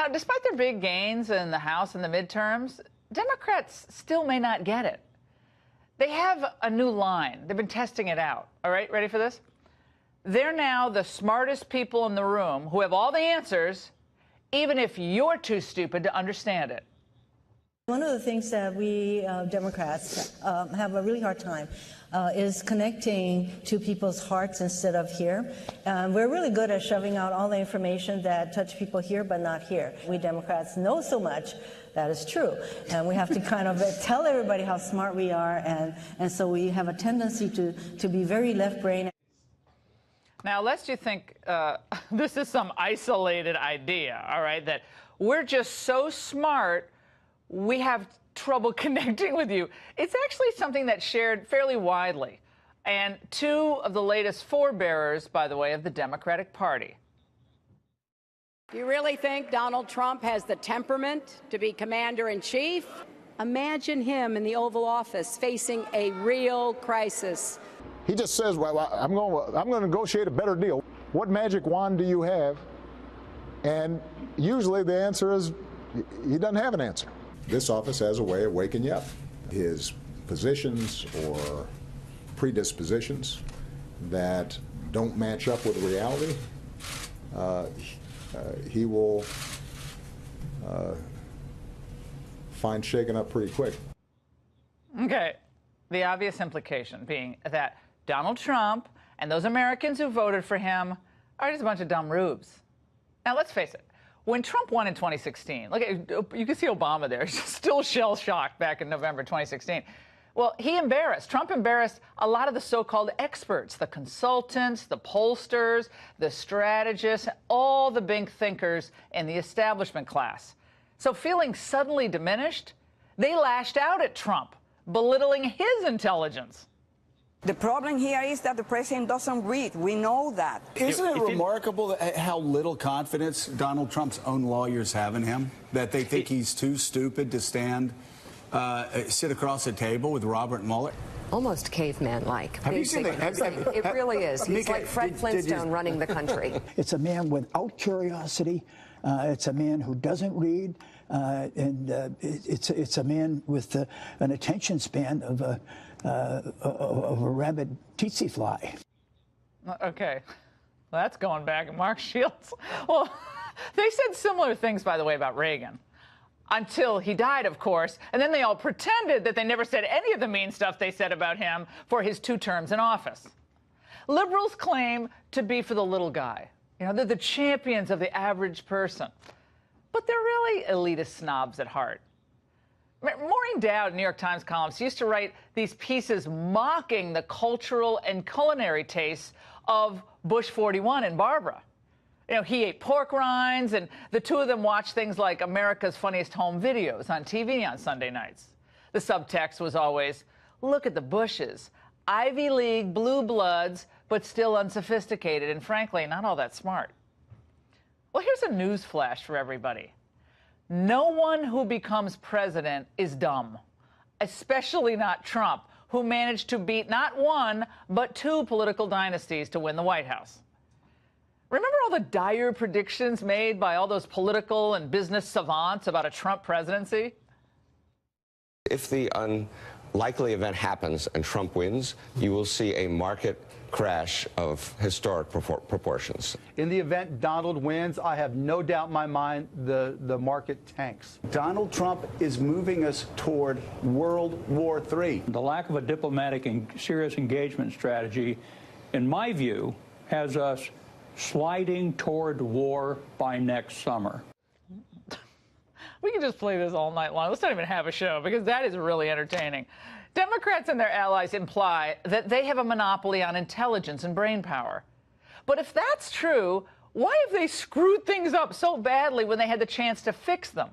Now, despite their big gains in the House and the midterms, Democrats still may not get it. They have a new line. They've been testing it out. All right, ready for this? They're now the smartest people in the room who have all the answers, even if you're too stupid to understand it. One of the things that we Democrats have a really hard time is connecting to people's hearts instead of here. We're really good at shoving out all the information that touch people here but not here. We Democrats know so much that is true, and we have to kind of tell everybody how smart we are, and so we have a tendency to be very left-brain. Now, lest you think this is some isolated idea, all right, that we're just so smart we have trouble connecting with you. It's actually something that's shared fairly widely, and two of the latest forebearers, by the way, of the Democratic Party. Do you really think Donald Trump has the temperament to be commander-in-chief? Imagine him in the Oval Office facing a real crisis. He just says, well, I'm going to negotiate a better deal. What magic wand do you have? And usually the answer is he doesn't have an answer. This office has a way of waking you up. His positions or predispositions that don't match up with reality, he will find shaken up pretty quick. Okay. The obvious implication being that Donald Trump and those Americans who voted for him are just a bunch of dumb rubes. Now, let's face it. When Trump won in 2016, look, you can see Obama there, still shell-shocked back in November 2016. Well, Trump embarrassed a lot of the so-called experts, the consultants, the pollsters, the strategists, all the big thinkers in the establishment class. So feeling suddenly diminished, they lashed out at Trump, belittling his intelligence. The problem here is that the president doesn't read. We know that. Isn't it remarkable how little confidence Donald Trump's own lawyers have in him? That they think he's too stupid to sit across a table with Robert Mueller? Almost caveman-like. Have you seen that? It really is. He's like Fred Flintstone running the country. It's a man without curiosity. It's a man who doesn't read. It's a man with an attention span of a rabid tsetse fly. Okay. Well, that's going back at Mark Shields. Well, they said similar things, by the way, about Reagan. Until he died, of course, and then they all pretended that they never said any of the mean stuff they said about him for his 2 terms in office. Liberals claim to be for the little guy. You know, they're the champions of the average person. But they're really elitist snobs at heart. Maureen Dowd, New York Times columnist, used to write these pieces mocking the cultural and culinary tastes of Bush 41 and Barbara. You know, he ate pork rinds, and the two of them watched things like America's Funniest Home Videos on TV on Sunday nights. The subtext was always, look at the Bushes, Ivy League blue bloods, but still unsophisticated and, frankly, not all that smart. Well, here's a news flash for everybody. No one who becomes president is dumb, especially not Trump, who managed to beat not 1, but 2 political dynasties to win the White House. Remember all the dire predictions made by all those political and business savants about a Trump presidency? If the unlikely event happens and Trump wins, you will see a market crash of historic proportions. In the event Donald wins, I have no doubt in my mind the market tanks. Donald Trump is moving us toward World War III. The lack of a diplomatic and serious engagement strategy, in my view, has us sliding toward war by next summer. We can just play this all night long. Let's not even have a show, because that is really entertaining. Democrats and their allies imply that they have a monopoly on intelligence and brain power. But if that's true, why have they screwed things up so badly when they had the chance to fix them?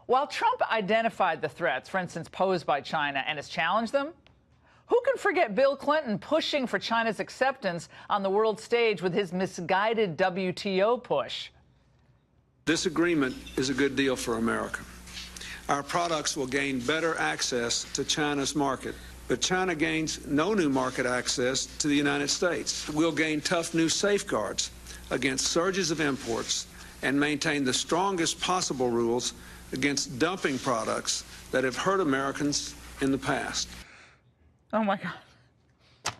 While Trump identified the threats, for instance, posed by China, and has challenged them, who can forget Bill Clinton pushing for China's acceptance on the world stage with his misguided WTO push? This agreement is a good deal for America. Our products will gain better access to China's market, but China gains no new market access to the United States. We'll gain tough new safeguards against surges of imports and maintain the strongest possible rules against dumping products that have hurt Americans in the past. Oh, my God.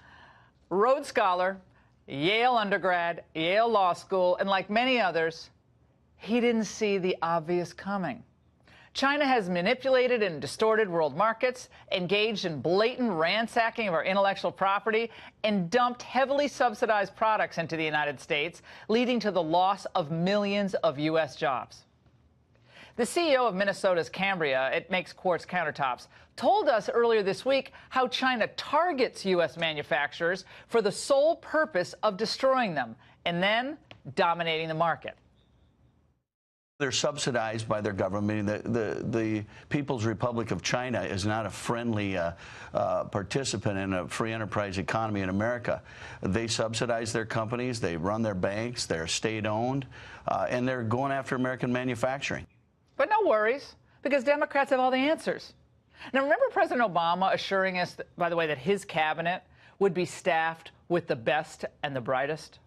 Rhodes Scholar, Yale undergrad, Yale Law School, and like many others, he didn't see the obvious coming. China has manipulated and distorted world markets, engaged in blatant ransacking of our intellectual property, and dumped heavily subsidized products into the United States, leading to the loss of millions of U.S. jobs. The CEO of Minnesota's Cambria, it makes quartz countertops, told us earlier this week how China targets U.S. manufacturers for the sole purpose of destroying them and then dominating the market. They're subsidized by their government. The People's Republic of China is not a friendly participant in a free enterprise economy in America. They subsidize their companies, they run their banks, they're state-owned, and they're going after American manufacturing. But no worries, because Democrats have all the answers. Now, remember President Obama assuring us, by the way, that his cabinet would be staffed with the best and the brightest?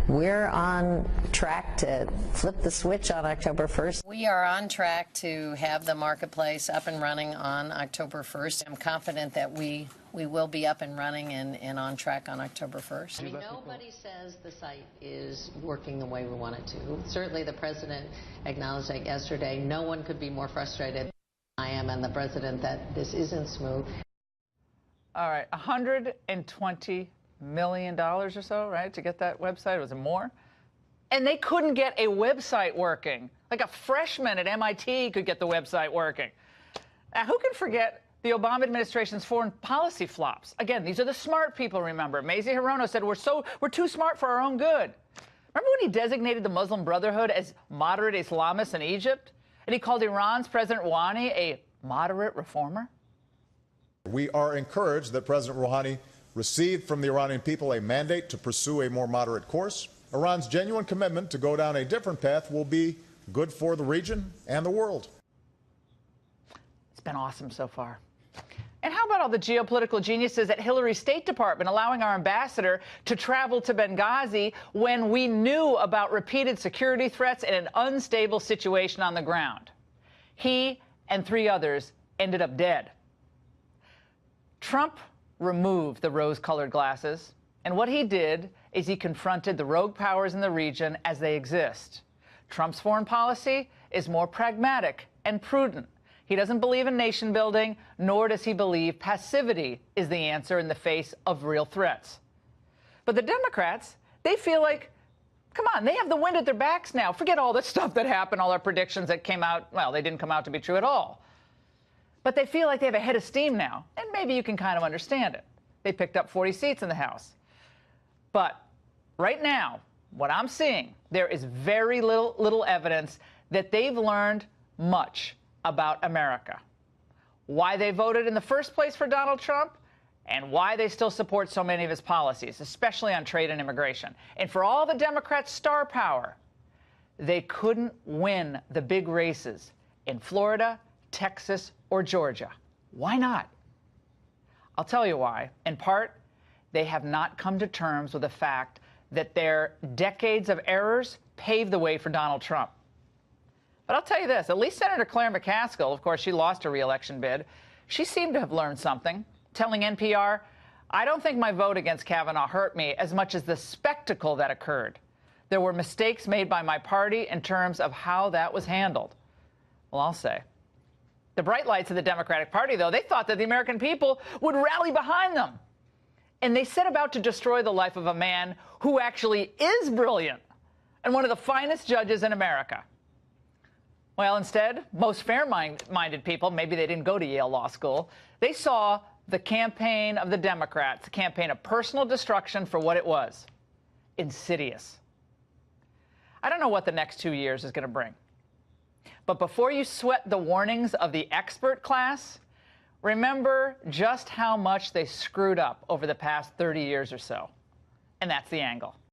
We're on track to flip the switch on October 1st. We are on track to have the marketplace up and running on October 1st. I'm confident that we will be up and running and on track on October 1st. I mean, nobody says the site is working the way we want it to. Certainly the president acknowledged that yesterday. No one could be more frustrated than I am and the president that this isn't smooth. All right, $120 million or so, right, to get that website? Was it more? And they couldn't get a website working. Like a freshman at MIT could get the website working. Now, who can forget the Obama administration's foreign policy flops? Again, these are the smart people, remember. Mazie Hirono said we're too smart for our own good. Remember when he designated the Muslim Brotherhood as moderate Islamists in Egypt? And he called Iran's President Rouhani a moderate reformer? We are encouraged that President Rouhani received from the Iranian people a mandate to pursue a more moderate course. Iran's genuine commitment to go down a different path will be good for the region and the world. It's been awesome so far. And how about all the geopolitical geniuses at Hillary's State Department allowing our ambassador to travel to Benghazi when we knew about repeated security threats and an unstable situation on the ground? He and 3 others ended up dead. Trump removed the rose-colored glasses, and what he did is he confronted the rogue powers in the region as they exist. Trump's foreign policy is more pragmatic and prudent. He doesn't believe in nation building, nor does he believe passivity is the answer in the face of real threats. But the Democrats, they feel like, come on, they have the wind at their backs now. Forget all this stuff that happened, all our predictions that came out, well, they didn't come out to be true at all. But they feel like they have a head of steam now, and maybe you can kind of understand it. They picked up 40 seats in the House. But right now, what I'm seeing, there is very little evidence that they've learned much about America. Why they voted in the first place for Donald Trump, and why they still support so many of his policies, especially on trade and immigration. And for all the Democrats' star power, they couldn't win the big races in Florida, Texas, or Georgia. Why not? I'll tell you why. In part, they have not come to terms with the fact that their decades of errors paved the way for Donald Trump. But I'll tell you this, at least Senator Claire McCaskill, of course, she lost her re-election bid, she seemed to have learned something, telling NPR, I don't think my vote against Kavanaugh hurt me as much as the spectacle that occurred. There were mistakes made by my party in terms of how that was handled. Well, I'll say. The bright lights of the Democratic Party, though, they thought that the American people would rally behind them. And they set about to destroy the life of a man who actually is brilliant and one of the finest judges in America. Well, instead, most fair-minded people, maybe they didn't go to Yale Law School, they saw the campaign of the Democrats, the campaign of personal destruction for what it was, insidious. I don't know what the next 2 years is going to bring. But before you sweat the warnings of the expert class, remember just how much they screwed up over the past 30 years or so. And that's the angle.